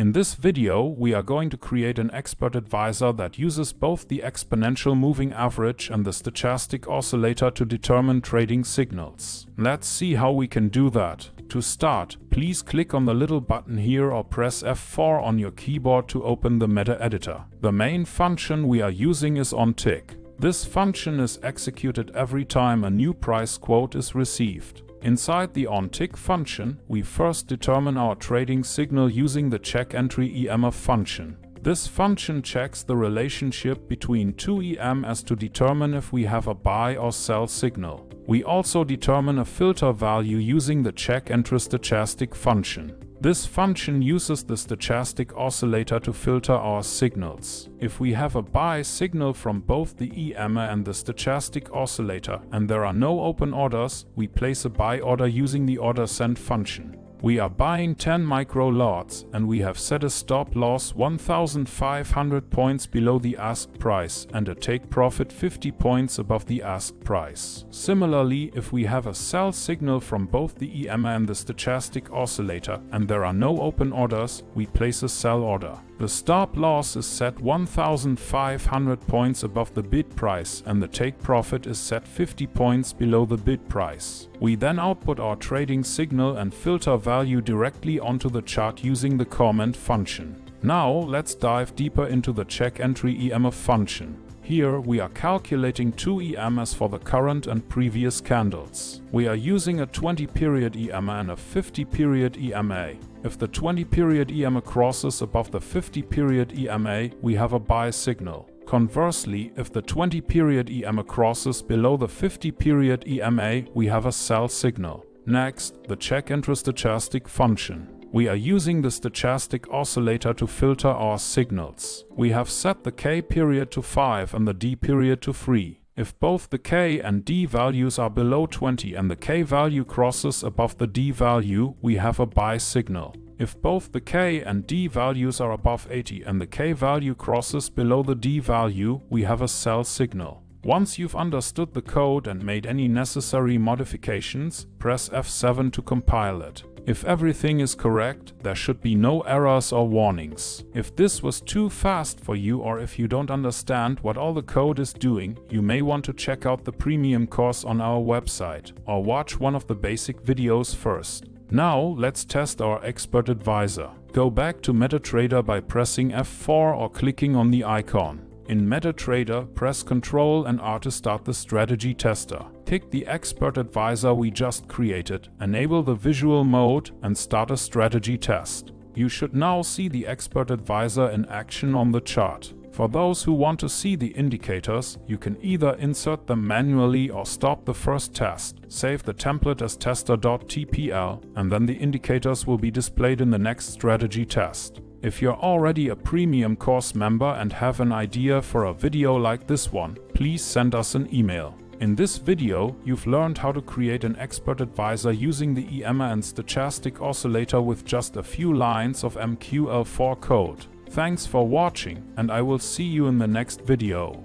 In this video, we are going to create an expert advisor that uses both the Exponential Moving Average and the Stochastic Oscillator to determine trading signals. Let's see how we can do that. To start, please click on the little button here or press F4 on your keyboard to open the MetaEditor. The main function we are using is OnTick. This function is executed every time a new price quote is received. Inside the OnTick function, we first determine our trading signal using the CheckEntryEMA function. This function checks the relationship between two EMAs to determine if we have a buy or sell signal. We also determine a filter value using the CheckEntrySTOCHASTIC function. This function uses the Stochastic Oscillator to filter our signals. If we have a buy signal from both the EMA and the Stochastic Oscillator and there are no open orders, we place a buy order using the OrderSend function. We are buying 10 micro lots and we have set a stop loss 1,500 points below the ask price and a take profit 50 points above the ask price. Similarly, if we have a sell signal from both the EMA and the Stochastic Oscillator and there are no open orders, we place a sell order. The stop loss is set 1,500 points above the bid price and the take profit is set 50 points below the bid price. We then output our trading signal and filter value directly onto the chart using the comment function. Now let's dive deeper into the CheckEntryEMA function. Here we are calculating two EMAs for the current and previous candles. We are using a 20-period EMA and a 50-period EMA. If the 20-period EMA crosses above the 50-period EMA, we have a buy signal. Conversely, if the 20-period EMA crosses below the 50-period EMA, we have a sell signal. Next, the CheckEntrySTOCHASTIC function. We are using the Stochastic Oscillator to filter our signals. We have set the K period to 5 and the D period to 3. If both the K and D values are below 20 and the K value crosses above the D value, we have a buy signal. If both the K and D values are above 80 and the K value crosses below the D value, we have a sell signal. Once you've understood the code and made any necessary modifications, press F7 to compile it. If everything is correct, there should be no errors or warnings. If this was too fast for you or if you don't understand what all the code is doing, you may want to check out the premium course on our website or watch one of the basic videos first. Now let's test our expert advisor. Go back to MetaTrader by pressing F4 or clicking on the icon. In MetaTrader, press Ctrl and R to start the strategy tester. Pick the expert advisor we just created, enable the visual mode and start a strategy test. You should now see the expert advisor in action on the chart. For those who want to see the indicators, you can either insert them manually or stop the first test. Save the template as tester.tpl and then the indicators will be displayed in the next strategy test. If you're already a premium course member and have an idea for a video like this one, please send us an email. In this video, you've learned how to create an expert advisor using the EMA and Stochastic Oscillator with just a few lines of MQL4 code. Thanks for watching, and I will see you in the next video.